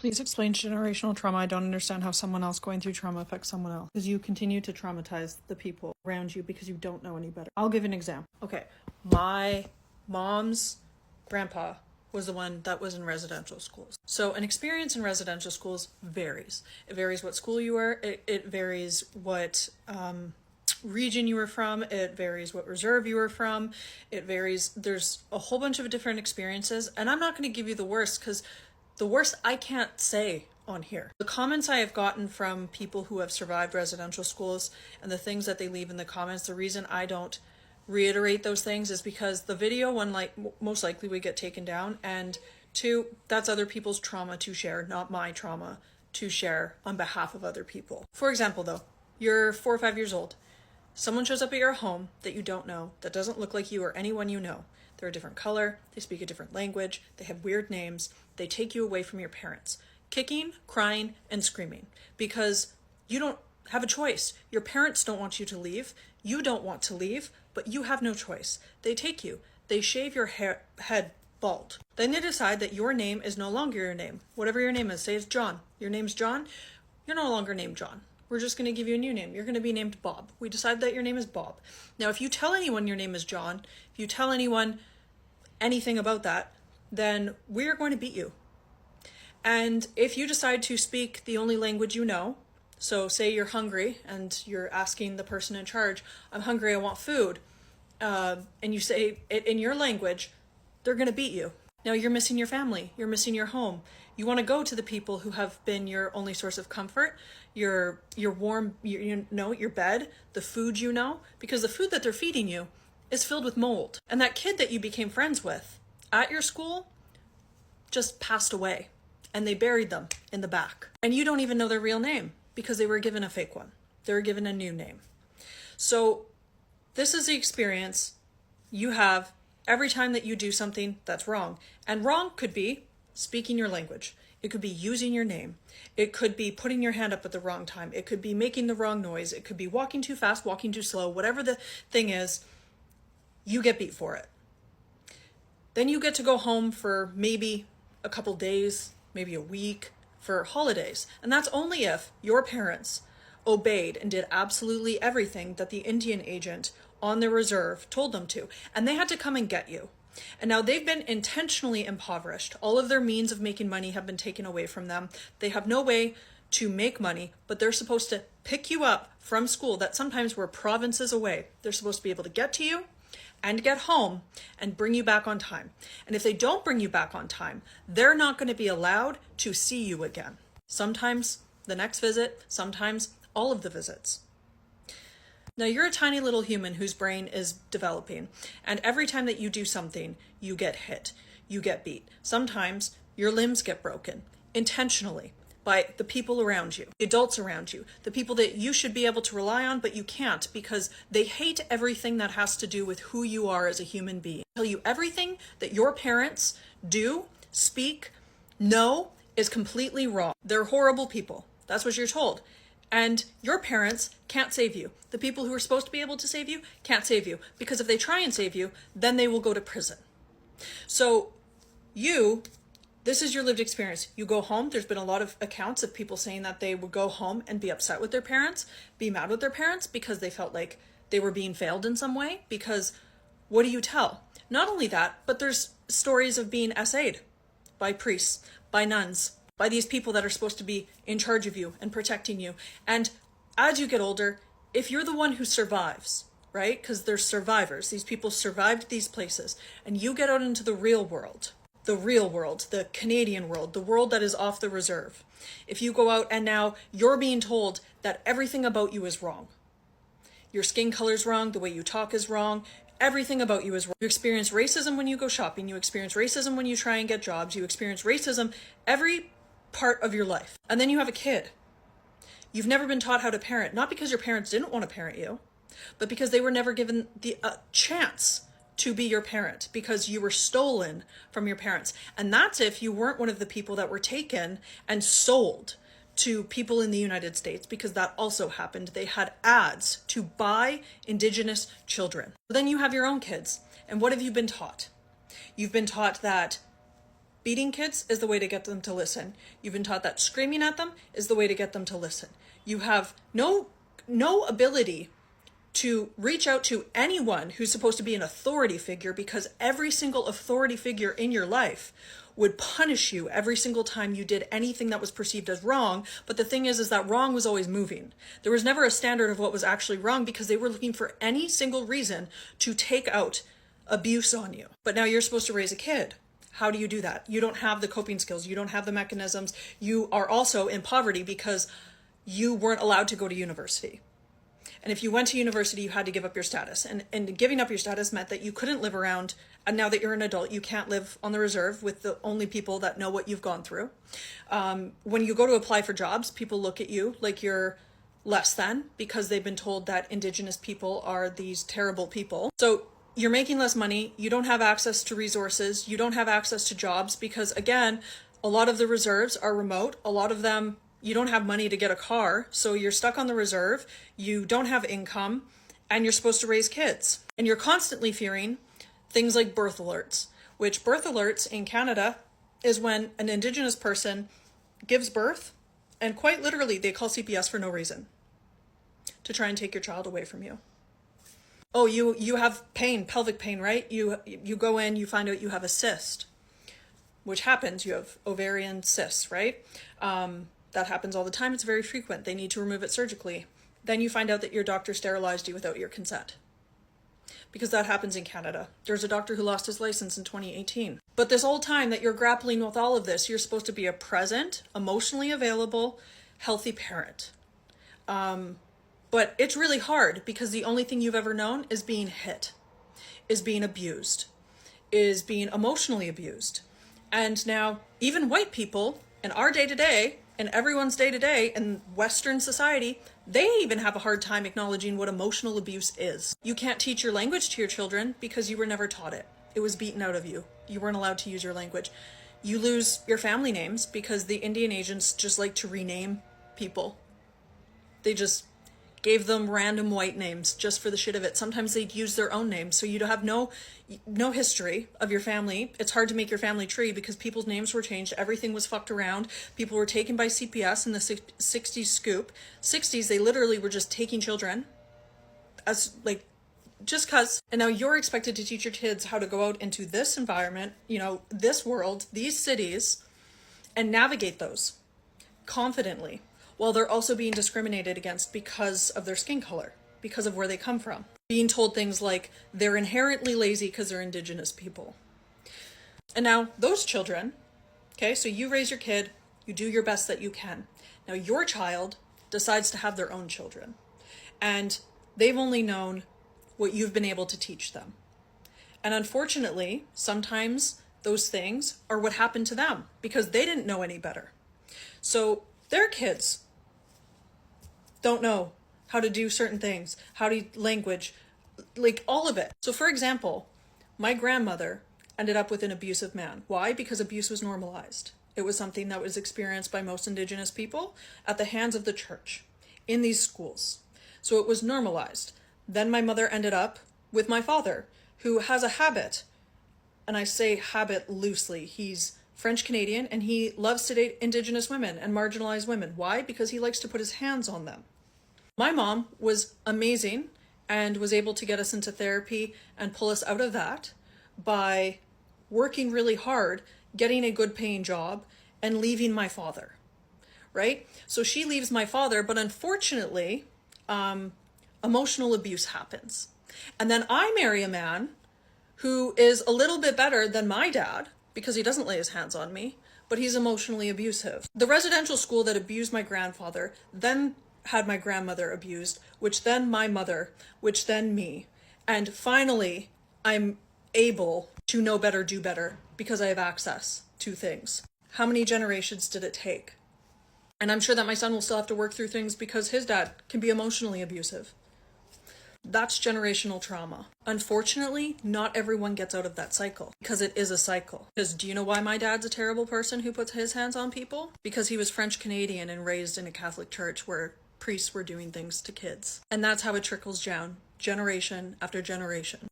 Please explain generational trauma. I don't understand how someone else going through trauma affects someone else. Because you continue to traumatize the people around you because you don't know any better. I'll give an example. Okay, my mom's grandpa was the one that was in residential schools. So an experience in residential schools varies. It varies what school you were. It varies what region you were from. It varies what reserve you were from. It varies. There's a whole bunch of different experiences. And I'm not going to give you the worst because the worst I can't say on here. The comments I have gotten from people who have survived residential schools and the things that they leave in the comments, the reason I don't reiterate those things is because the video, one, like most likely would get taken down, and two, that's other people's trauma to share, not my trauma to share on behalf of other people. For example though, you're 4 or 5 years old. Someone shows up at your home that you don't know, that doesn't look like you or anyone you know. They're a different color, they speak a different language, they have weird names, they take you away from your parents. Kicking, crying, and screaming. Because you don't have a choice. Your parents don't want you to leave, you don't want to leave, but you have no choice. They take you, they shave your head bald. Then they decide that your name is no longer your name. Whatever your name is, say it's John. Your name's John, you're no longer named John. We're just going to give you a new name. You're going to be named Bob. We decide that your name is Bob. Now, if you tell anyone your name is John, if you tell anyone anything about that, then we're going to beat you. And if you decide to speak the only language you know, so say you're hungry and you're asking the person in charge, I'm hungry, I want food, and you say it in your language, they're going to beat you. Now you're missing your family, you're missing your home. You want to go to the people who have been your only source of comfort, your warm, your bed, the food you know, because the food that they're feeding you is filled with mold. And that kid that you became friends with at your school just passed away and they buried them in the back. And you don't even know their real name because they were given a fake one. They were given a new name. So this is the experience you have every time that you do something that's wrong. And wrong could be speaking your language. It could be using your name. It could be putting your hand up at the wrong time. It could be making the wrong noise. It could be walking too fast, walking too slow, whatever the thing is, you get beat for it. Then you get to go home for maybe a couple days, maybe a week, for holidays. And that's only if your parents obeyed and did absolutely everything that the Indian agent on their reserve told them to. And they had to come and get you. And now they've been intentionally impoverished. All of their means of making money have been taken away from them. They have no way to make money, but they're supposed to pick you up from school that sometimes we're provinces away. They're supposed to be able to get to you and get home and bring you back on time. And if they don't bring you back on time, they're not going to be allowed to see you again. Sometimes the next visit, sometimes all of the visits. Now you're a tiny little human whose brain is developing, and every time that you do something, you get hit, you get beat. Sometimes your limbs get broken intentionally by the people around you, the adults around you, the people that you should be able to rely on, but you can't because they hate everything that has to do with who you are as a human being. Tell you everything that your parents do, speak, know is completely wrong. They're horrible people. That's what you're told. And your parents can't save you. The people who are supposed to be able to save you can't save you, because if they try and save you, then they will go to prison. So this is your lived experience. You go home. There's been a lot of accounts of people saying that they would go home and be upset with their parents, be mad with their parents because they felt like they were being failed in some way. Because what do you tell? Not only that, but there's stories of being SA'd by priests, by nuns, by these people that are supposed to be in charge of you and protecting you. And as you get older, if you're the one who survives, right? Because there's survivors. These people survived these places. And you get out into the real world, the Canadian world, the world that is off the reserve. If you go out and now you're being told that everything about you is wrong. Your skin color's wrong, the way you talk is wrong, everything about you is wrong. You experience racism when you go shopping, you experience racism when you try and get jobs, you experience racism every part of your life. And then you have a kid. You've never been taught how to parent, not because your parents didn't want to parent you, but because they were never given the chance to be your parent, because you were stolen from your parents. And that's if you weren't one of the people that were taken and sold to people in the United States, because that also happened. They had ads to buy Indigenous children. Then you have your own kids. And what have you been taught? You've been taught that beating kids is the way to get them to listen. You've been taught that screaming at them is the way to get them to listen. You have no ability to reach out to anyone who's supposed to be an authority figure, because every single authority figure in your life would punish you every single time you did anything that was perceived as wrong. But the thing is that wrong was always moving. There was never a standard of what was actually wrong, because they were looking for any single reason to take out abuse on you. But now you're supposed to raise a kid. How do you do that? You don't have the coping skills. You don't have the mechanisms. You are also in poverty because you weren't allowed to go to university. And if you went to university, you had to give up your status. And giving up your status meant that you couldn't live around, and now that you're an adult, you can't live on the reserve with the only people that know what you've gone through. When you go to apply for jobs, people look at you like you're less than, because they've been told that Indigenous people are these terrible people. So you're making less money, you don't have access to resources, you don't have access to jobs, because again, a lot of the reserves are remote. A lot of them, you don't have money to get a car, so you're stuck on the reserve, you don't have income, and you're supposed to raise kids. And you're constantly fearing things like birth alerts, which birth alerts in Canada is when an Indigenous person gives birth, and quite literally they call CPS for no reason, to try and take your child away from you. Oh, you have pain, pelvic pain, right? You go in, you find out you have a cyst, which happens. You have ovarian cysts, right? That happens all the time. It's very frequent. They need to remove it surgically. Then you find out that your doctor sterilized you without your consent, because that happens in Canada. There's a doctor who lost his license in 2018. But this whole time that you're grappling with all of this, you're supposed to be a present, emotionally available, healthy parent. But it's really hard, because the only thing you've ever known is being hit, is being abused, is being emotionally abused. And now even white people in our day-to-day, and everyone's day-to-day in Western society, they even have a hard time acknowledging what emotional abuse is. You can't teach your language to your children because you were never taught it. It was beaten out of you. You weren't allowed to use your language. You lose your family names because the Indian agents just like to rename people. They just gave them random white names just for the shit of it. Sometimes they'd use their own names, so you'd have no history of your family. It's hard to make your family tree because people's names were changed. Everything was fucked around. People were taken by CPS in the 60s scoop. 60s, they literally were just taking children as like, just cuz. And now you're expected to teach your kids how to go out into this environment, this world, these cities, and navigate those confidently, while they're also being discriminated against because of their skin color, because of where they come from. Being told things like they're inherently lazy because they're Indigenous people. And now those children, okay, so you raise your kid, you do your best that you can. Now your child decides to have their own children, and they've only known what you've been able to teach them. And unfortunately, sometimes those things are what happened to them because they didn't know any better. So their kids don't know how to do certain things, how to language, like all of it. So for example, my grandmother ended up with an abusive man. Why? Because abuse was normalized. It was something that was experienced by most Indigenous people at the hands of the church in these schools. So it was normalized. Then my mother ended up with my father, who has a habit, and I say habit loosely. He's French Canadian, and he loves to date Indigenous women and marginalized women. Why? Because he likes to put his hands on them. My mom was amazing and was able to get us into therapy and pull us out of that by working really hard, getting a good paying job, and leaving my father, right? So she leaves my father, but unfortunately, emotional abuse happens. And then I marry a man who is a little bit better than my dad, because he doesn't lay his hands on me, but he's emotionally abusive. The residential school that abused my grandfather then had my grandmother abused, which then my mother, which then me. And finally, I'm able to know better, do better, because I have access to things. How many generations did it take? And I'm sure that my son will still have to work through things because his dad can be emotionally abusive. That's generational trauma. Unfortunately, not everyone gets out of that cycle, because it is a cycle. Because do you know why my dad's a terrible person who puts his hands on people? Because he was French Canadian and raised in a Catholic church where priests were doing things to kids. And that's how it trickles down, generation after generation.